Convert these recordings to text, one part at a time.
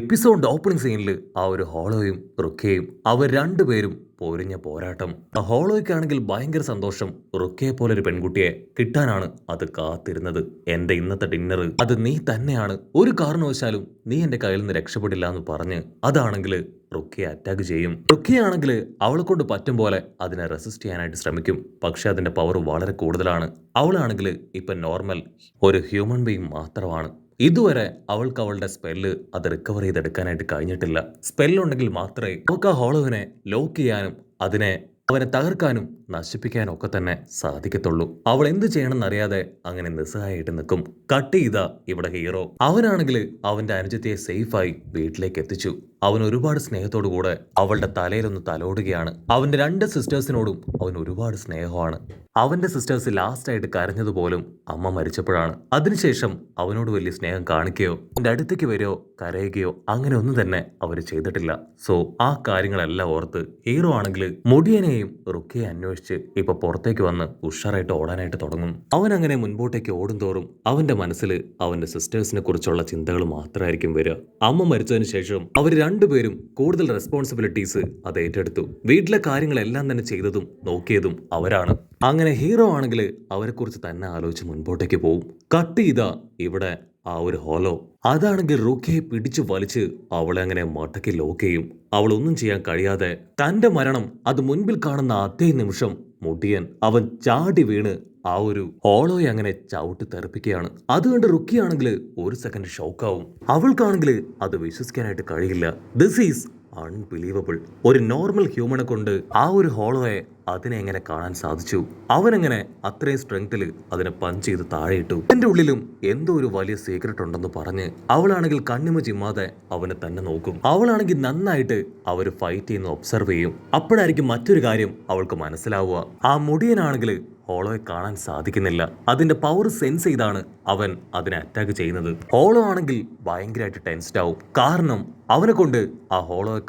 എപ്പിസോഡിന്റെ opening സീനിൽ ആ ഒരു ഹോളോയും റുക്കയും അവർ രണ്ടുപേരും പൊരിഞ്ഞ പോരാട്ടം. ആ ഹോളോയ്ക്കാണെങ്കിൽ ഭയങ്കര സന്തോഷം. റുക്കയെ പോലെ ഒരു പെൺകുട്ടിയെ കിട്ടാനാണ് അത് കാത്തിരുന്നത്. എന്റെ ഇന്നത്തെ ഡിന്നർ അത് നീ തന്നെയാണ്, ഒരു കാരണവശാലും നീ എന്റെ കയ്യിൽ നിന്ന് രക്ഷപ്പെടില്ല എന്ന് പറഞ്ഞ് അതാണെങ്കിൽ റുക്കയെ അറ്റാക്ക് ചെയ്യും. റുക്കയാണെങ്കിൽ അവളെ കൊണ്ട് പറ്റും പോലെ അതിനെ റെസിസ്റ്റ് ചെയ്യാനായിട്ട് ശ്രമിക്കും. പക്ഷെ അതിന്റെ പവർ വളരെ കൂടുതലാണ്. അവളാണെങ്കിൽ ഇപ്പൊ നോർമൽ ഒരു ഹ്യൂമൻ ബീങ് മാത്രമാണ്. ഇതുവരെ അവൾക്ക് അവളുടെ സ്പെല്ല് അത് റിക്കവർ ചെയ്തെടുക്കാനായിട്ട് കഴിഞ്ഞിട്ടില്ല. സ്പെല്ലുണ്ടെങ്കിൽ മാത്രമേ അവൾക്ക് ആ ഹോളോവിനെ ലോക്ക് ചെയ്യാനും അവനെ തകർക്കാനും നശിപ്പിക്കാനും ഒക്കെ തന്നെ സാധിക്കത്തുള്ളൂ. അവൾ എന്ത് ചെയ്യണമെന്ന് അറിയാതെ അങ്ങനെ നിസ്സഹായിട്ട് നിൽക്കും. കട്ട് ചെയ്ത ഇവിടെ ഹീറോ അവനാണെങ്കിൽ അവന്റെ അനുജത്തിയെ സേഫായി വീട്ടിലേക്ക് എത്തിച്ചു. അവൻ ഒരുപാട് സ്നേഹത്തോടു കൂടെ അവളുടെ തലയിലൊന്ന് തലോടുകയാണ്. അവന്റെ രണ്ട് സിസ്റ്റേഴ്സിനോടും അവൻ ഒരുപാട് സ്നേഹമാണ്. അവന്റെ സിസ്റ്റേഴ്സ് ലാസ്റ്റ് ആയിട്ട് കരഞ്ഞതുപോലും അമ്മ മരിച്ചപ്പോഴാണ്. അതിനുശേഷം അവനോട് വലിയ സ്നേഹം കാണിക്കുകയോ എന്റെ അടുത്തേക്ക് വരികയോ കരയുകയോ അങ്ങനെ ഒന്നും തന്നെ അവർ ചെയ്തിട്ടില്ല. സോ ആ കാര്യങ്ങളെല്ലാം ഓർത്ത് ഹീറോ ആണെങ്കിൽ മുടിയനെയും റുക്കയെ അന്വേഷിച്ച് ഇപ്പൊ പുറത്തേക്ക് വന്ന് ഉഷാറായിട്ട് ഓടാനായിട്ട് തുടങ്ങും. അവൻ അങ്ങനെ മുൻപോട്ടേക്ക് ഓടും തോറും അവന്റെ മനസ്സിൽ അവന്റെ സിസ്റ്റേഴ്സിനെ കുറിച്ചുള്ള ചിന്തകൾ മാത്രമായിരിക്കും വരിക. അമ്മ മരിച്ചതിന് ശേഷം അവർ രണ്ടുപേരും കൂടുതൽ റെസ്പോൺസിബിലിറ്റീസ് അത് ഏറ്റെടുത്തു. വീട്ടിലെ കാര്യങ്ങളെല്ലാം തന്നെ ചെയ്തതും നോക്കിയതും അവരാണ്. അങ്ങനെ ഹീറോ ആണെങ്കിൽ അവരെ കുറിച്ച് തന്നെ ആലോചിച്ച് മുൻപോട്ടേക്ക് പോവും. കട്ട് ചെയ്ത ഇവിടെ ആ ഒരു ഹോലോ അതാണെങ്കിൽ റുക്കയെ പിടിച്ചു വലിച്ച് അവളെ അങ്ങനെ മടക്കി ലോക്ക് ചെയ്യും. അവളൊന്നും ചെയ്യാൻ കഴിയാതെ തന്റെ മരണം അത് മുൻപിൽ കാണുന്ന അതേ നിമിഷം മുടിയൻ അവൻ ചാടി വീണ് ആ ഒരു ഹോളോയെ അങ്ങനെ ചവിട്ടി തെറിപ്പിക്കുകയാണ്. അതുകൊണ്ട് റുക്കിയാണെങ്കിൽ ഒരു സെക്കൻഡ് ഷോക്കാവും. അവൾക്കാണെങ്കിൽ അത് വിശ്വസിക്കാനായിട്ട് കഴിയില്ല. This is unbelievable. ഒരു നോർമൽ ഹ്യൂമനെ കൊണ്ട് ആ ഒരു ഹോളോയെ അതിനെ എങ്ങനെ കാണാൻ സാധിച്ചു? അവനെങ്ങനെ അത്രയും സ്ട്രെങ്ത്തിൽ അതിനെ പഞ്ച് ചെയ്ത് താഴെയിട്ടു? എന്റെ ഉള്ളിലും എന്തോ ഒരു വലിയ സീക്രട്ട് ഉണ്ടെന്ന് പറഞ്ഞ് അവളാണെങ്കിൽ കണ്ണിമ ചിമ്മാതെ അവനെ തന്നെ നോക്കും. അവളാണെങ്കിൽ നന്നായിട്ട് അവര് ഫൈറ്റ് ചെയ്യുന്ന ഒബ്സർവ് ചെയ്യും. അപ്പോഴായിരിക്കും മറ്റൊരു കാര്യം അവൾക്ക് മനസ്സിലാവുക. ആ മുടിയനാണെങ്കിൽ ഹോളോയെ കാണാൻ സാധിക്കുന്നില്ല. അതിന്റെ പവർ സെൻസ് ചെയ്താണ് അവൻ അതിനെ അറ്റാക്ക് ചെയ്യുന്നത്. ഹോളോ ആണെങ്കിൽ ഭയങ്കരമായിട്ട് ടെൻസ്ഡ് ആവും. കാരണം അവനെ കൊണ്ട് ആ ഹോളോയെ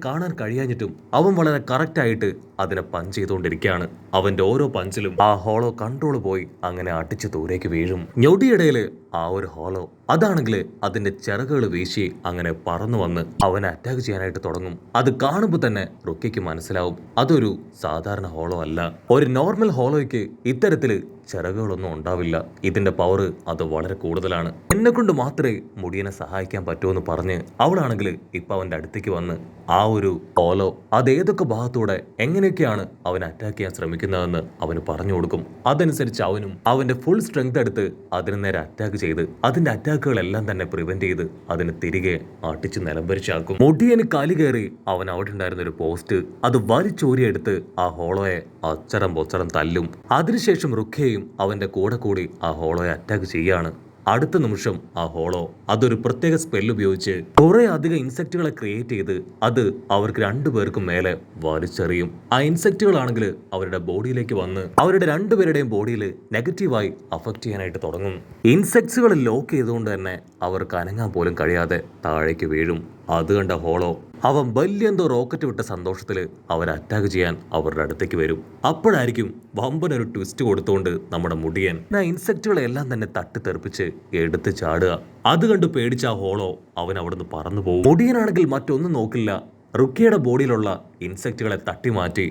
കാണാൻ കഴിയാഞ്ഞിട്ടും അവൻ വളരെ കറക്റ്റ് ആയിട്ട് അതിനെ പഞ്ച് ചെയ്തുകൊണ്ടിരിക്കുകയാണ്. അവന്റെ ഓരോ പഞ്ചിലും ആ ഹോളോ കൺട്രോൾ പോയി അങ്ങനെ അടിച്ച് ദൂരേക്ക് വീഴും. ഞൊടിയിടയില് ആ ഒരു ഹോളോ അതാണെങ്കിൽ അതിന്റെ ചിറകുകൾ വീശി അങ്ങനെ പറന്നു വന്ന് അവനെ അറ്റാക്ക് ചെയ്യാനായിട്ട് തുടങ്ങും. അത് കാണുമ്പോൾ തന്നെ റുക്കിക്ക് മനസ്സിലാവും അതൊരു സാധാരണ ഹോളോ അല്ല. ഒരു നോർമൽ ഹോളോയ്ക്ക് ഇത്തരത്തില് ചിറകുകളൊന്നും ഉണ്ടാവില്ല. ഇതിന്റെ പവർ അത് വളരെ കൂടുതലാണ്. എന്നെ കൊണ്ട് മാത്രമേ മുടിയനെ സഹായിക്കാൻ പറ്റുമെന്ന് പറഞ്ഞ് അവളാണെങ്കിൽ ഇപ്പൊ അവന്റെ അടുത്തേക്ക് വന്ന് ആ ഒരു ഹോലോ അത് ഏതൊക്കെ ഭാഗത്തൂടെ എങ്ങനെയൊക്കെയാണ് അവൻ അറ്റാക്ക് ചെയ്യാൻ ശ്രമിക്കുന്നതെന്ന് അവന് പറഞ്ഞു കൊടുക്കും. അതനുസരിച്ച് അവനും അവന്റെ ഫുൾ സ്ട്രെങ്ത് എടുത്ത് അതിന് നേരെ അറ്റാക്ക് ചെയ്ത് അതിന്റെ അറ്റാക്കുകളെല്ലാം തന്നെ പ്രിവെന്റ് ചെയ്ത് അതിന് തിരികെ അടിച്ച് നിലംപരിച്ചാക്കും. മുടിയന് കലി കയറി അവൻ അവിടെ ഉണ്ടായിരുന്ന ഒരു പോസ്റ്റ് അത് വലിച്ചോരിയെടുത്ത് ആ ഹോളോയെ അച്ചരം പൊച്ചരം തല്ലും. അതിനുശേഷം റുക്കയും അവന്റെ കൂടെ കൂടി ആ ഹോളോയെ അറ്റാക്ക് ചെയ്യാണ്. അടുത്ത നിമിഷം ആ ഹോളോ അതൊരു പ്രത്യേക സ്പെല്ല് ഉപയോഗിച്ച് കുറെ അധികം ഇൻസെക്റ്റുകളെ ക്രിയേറ്റ് ചെയ്ത് അത് അവർക്ക് രണ്ടുപേർക്കും മേലെ വലിച്ചെറിയും. ആ ഇൻസെക്റ്റുകളാണെങ്കിൽ അവരുടെ ബോഡിയിലേക്ക് വന്ന് അവരുടെ രണ്ടുപേരുടെയും ബോഡിയിൽ നെഗറ്റീവായി അഫക്റ്റ് ചെയ്യാനായിട്ട് തുടങ്ങും. ഇൻസെക്ട്സുകൾ ലോക്ക് ചെയ്തുകൊണ്ട് തന്നെ അവർക്ക് അനങ്ങാൻ പോലും കഴിയാതെ താഴേക്ക് വീഴും. അത് കണ്ട ഹോളോ അവൻ വലിയെന്തോ റോക്കറ്റ് വിട്ട സന്തോഷത്തിൽ അവർ അറ്റാക്ക് ചെയ്യാൻ അവരുടെ അടുത്തേക്ക് വരും. അപ്പോഴായിരിക്കും വമ്പനൊരു ട്വിസ്റ്റ് കൊടുത്തുകൊണ്ട് നമ്മുടെ മുടിയൻ ആ ഇൻസെക്റ്റുകളെല്ലാം തന്നെ തട്ടിത്തെറിപ്പിച്ച് എടുത്ത് ചാടുക. അത് കണ്ട് പേടിച്ച ആ ഹോളോ അവൻ അവിടുന്ന് പറന്നു പോകും. മുടിയനാണെങ്കിൽ മറ്റൊന്നും നോക്കില്ല. റുക്കിയുടെ ബോഡിയിലുള്ള ഇൻസെക്റ്റുകളെ തട്ടിമാറ്റി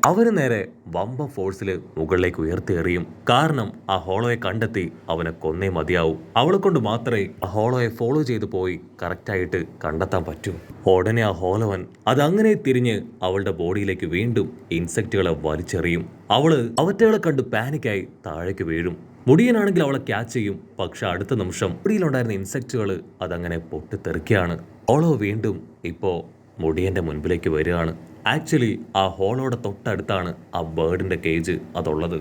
അവന് നേരെ വമ്പ ഫോഴ്സിൽ മുകളിലേക്ക് ഉയർത്തിയെറിയും. കാരണം ആ ഹോളോയെ കണ്ടെത്തി അവനെ കൊന്നേ മതിയാവും. അവളെ കൊണ്ട് മാത്രമേ ആ ഹോളോയെ ഫോളോ ചെയ്തു പോയി കറക്റ്റായിട്ട് കണ്ടെത്താൻ പറ്റൂ. ഉടനെ ആ ഹോളോവൻ അതങ്ങനെ തിരിഞ്ഞ് അവളുടെ ബോഡിയിലേക്ക് വീണ്ടും ഇൻസെക്റ്റുകളെ വലിച്ചെറിയും. അവറ്റകളെ കണ്ട് പാനിക്കായി താഴേക്ക് വീഴും. മുടിയനാണെങ്കിൽ അവളെ ക്യാച്ച് ചെയ്യും. പക്ഷെ അടുത്ത നിമിഷം മുടിയിലുണ്ടായിരുന്ന ഇൻസെക്റ്റുകൾ അതങ്ങനെ പൊട്ടിത്തെറിക്കുകയാണ്. ഹോളോ വീണ്ടും ഇപ്പോ മുടിയന്റെ മുൻപിലേക്ക് വരികയാണ്. ആക്ച്വലി ആ ഹോളോയുടെ തൊട്ടടുത്താണ് ആ ബേർഡിന്റെ കേജ് അതുള്ളത്.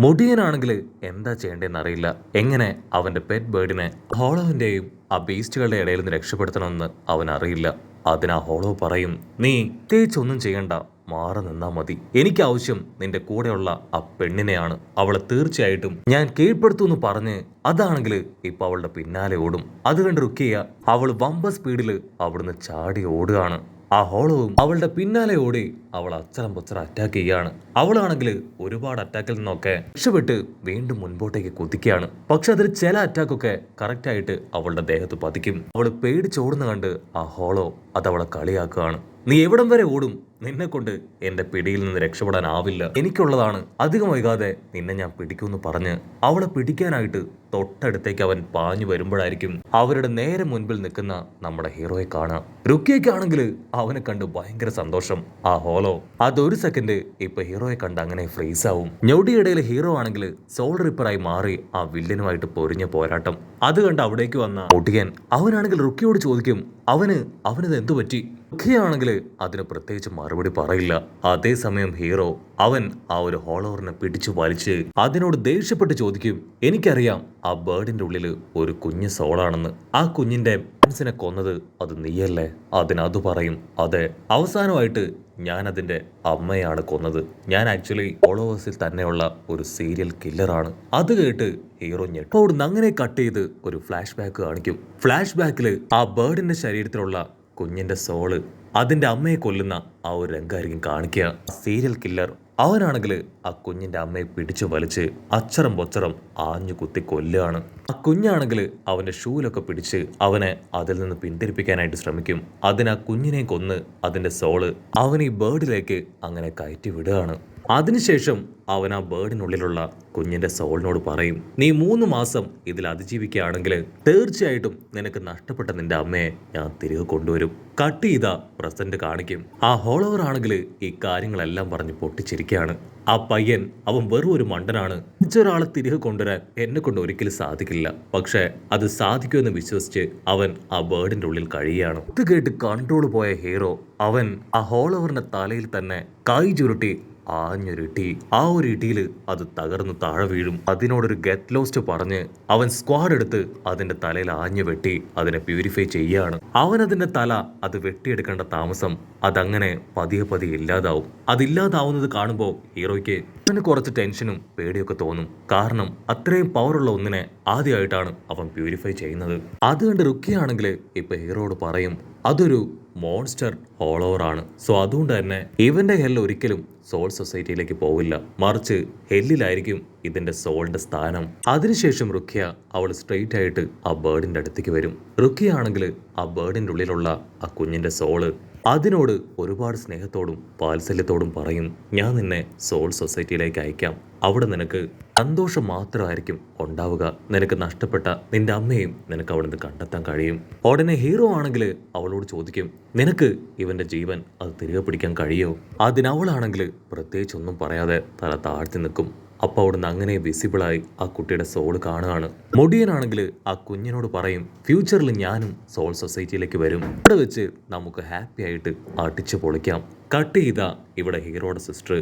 മുടിയനാണെങ്കിൽ എന്താ ചെയ്യേണ്ടതെന്ന് അറിയില്ല. എങ്ങനെ അവന്റെ പെറ്റ് ബേർഡിനെ ഹോളോവിന്റെയും ആ ബീസ്റ്റുകളുടെ ഇടയിൽ നിന്ന് രക്ഷപ്പെടുത്തണമെന്ന് അവൻ അറിയില്ല. അതിനാ ഹോളോ പറയും, നീ തേച്ചൊന്നും ചെയ്യണ്ട, മാറി നിന്നാ മതി. എനിക്ക് ആവശ്യം നിന്റെ കൂടെയുള്ള ആ പെണ്ണിനെയാണ്. അവളെ തീർച്ചയായിട്ടും ഞാൻ കീഴ്പ്പെടുത്തുമെന്ന് പറഞ്ഞ് അതാണെങ്കിൽ ഇപ്പൊ അവളുടെ പിന്നാലെ ഓടും. അത് കണ്ട് റുക്കിയ അവൾ വമ്പ സ്പീഡിൽ അവിടുന്ന് ചാടി ഓടുകയാണ്. ആ ഹോളോവും അവളുടെ പിന്നാലെ ഓടി അവൾ അച്ചറം പൊച്ചറ അറ്റാക്ക് ചെയ്യാണ്. അവളാണെങ്കിൽ ഒരുപാട് അറ്റാക്കിൽ നിന്നൊക്കെ രക്ഷപ്പെട്ട് വീണ്ടും മുൻപോട്ടേക്ക് കുതിക്കുകയാണ്. പക്ഷെ അതിൽ ചില അറ്റാക്കൊക്കെ കറക്റ്റ് ആയിട്ട് അവളുടെ ദേഹത്ത് പതിക്കും. അവൾ പേടിച്ചോടുന്ന കണ്ട് ആ ഹോളോ അതവളെ കളിയാക്കുകയാണ്. നീ എവിടം വരെ ഓടും? നിന്നെ കൊണ്ട് എന്റെ പിടിയിൽ നിന്ന് രക്ഷപ്പെടാനാവില്ല. എനിക്കുള്ളതാണ്. അധികം വൈകാതെ നിന്നെ ഞാൻ പിടിക്കുമെന്ന് പറഞ്ഞ് അവളെ പിടിക്കാനായിട്ട് തൊട്ടടുത്തേക്ക് അവൻ പാഞ്ഞു വരുമ്പോഴായിരിക്കും അവരുടെ നേരെ മുൻപിൽ നിൽക്കുന്ന നമ്മുടെ ഹീറോയെ കാണാം. റുക്കിയയ്ക്കാണെങ്കിൽ അവനെ കണ്ട് ഭയങ്കര സന്തോഷം. ആ ഹോളോ അതൊരു സെക്കൻഡ് ഇപ്പൊ ഹീറോയെ കണ്ട് അങ്ങനെ ഫ്രീസ് ആവും. ഞൊടിയിടയിൽ ഹീറോ ആണെങ്കിൽ സോൾ റിപ്പറായി മാറി ആ വില്ലനുമായിട്ട് പൊരിഞ്ഞ പോരാട്ടം അത് കണ്ട് അവിടേക്ക് വന്ന ഒടിയൻ അവനാണെങ്കിൽ റുക്കിയോട് ചോദിക്കും, അവനിത് എന്തു പറ്റി? റുക്കിയാണെങ്കിൽ അതിന് പ്രത്യേകിച്ച് മറുപടി പറയില്ല. അതേസമയം ഹീറോ അവൻ ആ ഒരു ഹോളോറിനെ പിടിച്ചു വലിച്ച് അതിനോട് ദേഷ്യപ്പെട്ട് ചോദിക്കും, എനിക്കറിയാം ആ ബേർഡിന്റെ ഉള്ളില് ഒരു കുഞ്ഞ് സോളാണെന്ന്. ആ കുഞ്ഞിന്റെ മനസ്സിനെ കൊന്നത് അത് നീയല്ലേ? അതിനത് പറയും, അതെ, അവസാനമായിട്ട് ഞാൻ അതിന്റെ അമ്മയാണ് കൊന്നത്. ഞാൻ ആക്ച്വലി ഫോളോവേഴ്സിൽ തന്നെയുള്ള ഒരു സീരിയൽ കില്ലറാണ്. അത് കേട്ട് ഹീറോ ഞെട്ടോടുന്ന് അങ്ങനെ കട്ട് ചെയ്ത് ഒരു ഫ്ലാഷ് ബാക്ക് കാണിക്കും. ഫ്ലാഷ് ബാക്കിൽ ആ ബേർഡിന്റെ ശരീരത്തിലുള്ള കുഞ്ഞിന്റെ സോള് അതിന്റെ അമ്മയെ കൊല്ലുന്ന ആ ഒരു രംഗമായിരിക്കും കാണിക്കുക. സീരിയൽ കില്ലർ അവനാണെങ്കിൽ ആ കുഞ്ഞിന്റെ അമ്മയെ പിടിച്ചു വലിച്ച് അച്ചറം പൊച്ചറം ആഞ്ഞു കുത്തി കൊല്ലുകയാണ്. ആ കുഞ്ഞാണെങ്കിൽ അവന്റെ ഷൂലൊക്കെ പിടിച്ച് അവനെ അതിൽ നിന്ന് പിന്തിരിപ്പിക്കാനായിട്ട് ശ്രമിക്കും. അതിന് ആ കുഞ്ഞിനെ കൊന്ന് അതിന്റെ സോള് അവൻ ഈ ബേർഡിലേക്ക് അങ്ങനെ കയറ്റി വിടുകയാണ്. അതിനുശേഷം അവൻ ആ ബേർഡിനുള്ളിലുള്ള കുഞ്ഞിന്റെ സോളിനോട് പറയും, നീ 3 മാസം ഇതിൽ അതിജീവിക്കുകയാണെങ്കിൽ തീർച്ചയായിട്ടും നിനക്ക് നഷ്ടപ്പെട്ട നിന്റെ അമ്മയെ ഞാൻ തിരികെ കൊണ്ടുവരും. കട്ട് ചെയ്ത പ്രസന്റ് കാണിക്കും. ആ ഹോളോവർ ആണെങ്കിൽ ഈ കാര്യങ്ങളെല്ലാം പറഞ്ഞ് പൊട്ടിച്ചിരിക്കുകയാണ്. ആ പയ്യൻ അവൻ വെറും ഒരു മണ്ടനാണ്. ഒരാളെ തിരികെ കൊണ്ടുവരാൻ എന്നെ കൊണ്ട് ഒരിക്കലും സാധിക്കില്ല. പക്ഷെ അത് സാധിക്കുമെന്ന് വിശ്വസിച്ച് അവൻ ആ ബേർഡിന്റെ ഉള്ളിൽ കഴിയുകയാണ്. ഇത് കേട്ട് കൺട്രോൾ പോയ ഹീറോ അവൻ ആ ഹോളോവറിന്റെ തലയിൽ തന്നെ കൈ ചുരുട്ടി ആഞ്ഞൊരിട്ടി. ആ ഒരു ഇടിയിൽ അത് തകർന്നു താഴെ വീഴും. അതിനോടൊരു ഗെറ്റ് ലോസ്റ്റ് പറഞ്ഞ് അവൻ സ്ക്വാഡ് എടുത്ത് അതിന്റെ തലയിൽ ആഞ്ഞു വെട്ടി അതിനെ പ്യൂരിഫൈ ചെയ്യാണ്. അവൻ അതിന്റെ തല അത് വെട്ടിയെടുക്കേണ്ട താമസം അതങ്ങനെ പതിയെ പതിയെ ഇല്ലാതാവും. അതില്ലാതാവുന്നത് കാണുമ്പോൾ ഹീറോയ്ക്ക് അവന് കുറച്ച് ടെൻഷനും പേടിയൊക്കെ തോന്നും. കാരണം അത്രയും പവറുള്ള ഒന്നിനെ ആദ്യമായിട്ടാണ് അവൻ പ്യൂരിഫൈ ചെയ്യുന്നത്. അത് കണ്ട് റുക്കിയാണെങ്കിൽ ഇപ്പൊ ഹീറോയോട് പറയും, അതൊരു മോൺസ്റ്റർ ഹോളോവർ ആണ്. സോ അതുകൊണ്ട് തന്നെ ഇവന്റെ ഹെല്ല് ഒരിക്കലും സോൾ സൊസൈറ്റിയിലേക്ക് പോവില്ല, മറിച്ച് ഹെല്ലിലായിരിക്കും ഇതിന്റെ സോളിന്റെ സ്ഥാനം. അതിനുശേഷം റുക്കിയ അവൾ സ്ട്രെയിറ്റ് ആയിട്ട് ആ ബേർഡിന്റെ അടുത്തേക്ക് വരും. റുക്കിയ ആണെങ്കിൽ ആ ബേർഡിന്റെ ഉള്ളിലുള്ള ആ കുഞ്ഞിന്റെ സോള് അതിനോട് ഒരുപാട് സ്നേഹത്തോടും വാത്സല്യത്തോടും പറയും, ഞാൻ നിന്നെ സോൾ സൊസൈറ്റിയിലേക്ക് അയക്കാം. അവിടെ നിനക്ക് സന്തോഷം മാത്രമായിരിക്കും ഉണ്ടാവുക. നിനക്ക് നഷ്ടപ്പെട്ട നിന്റെ അമ്മയും നിനക്ക് അവിടെ നിന്ന് കണ്ടെത്താൻ കഴിയും. ഉടനെ ഹീറോ ആണെങ്കിൽ അവളോട് ചോദിക്കും, നിനക്ക് ഇവന്റെ ജീവൻ അത് തിരികെ പിടിക്കാൻ കഴിയോ? അതിനവളാണെങ്കിൽ പ്രത്യേകിച്ചൊന്നും പറയാതെ തല താഴ്ത്തി നിൽക്കും. അപ്പോൾ അവിടുന്ന് അങ്ങനെ വിസിബിളായി ആ കുട്ടിയുടെ സോള് കാണുകയാണ്. മുടിയനാണെങ്കിൽ ആ കുഞ്ഞിനോട് പറയും, ഫ്യൂച്ചറിൽ ഞാനും സോൾ സൊസൈറ്റിയിലേക്ക് വരും. ഇവിടെ വെച്ച് നമുക്ക് ഹാപ്പി ആയിട്ട് അടിച്ചു പൊളിക്കാം. കട്ട് ചെയ്ത ഇവിടെ ഹീറോയുടെ സിസ്റ്റർ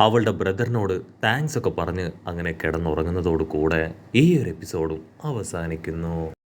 അവളുടെ ബ്രദറിനോട് താങ്ക്സ് ഒക്കെ പറഞ്ഞ് അങ്ങനെ കിടന്നുറങ്ങുന്നതോടു കൂടെ ഈ ഒരു എപ്പിസോഡും അവസാനിക്കുന്നു.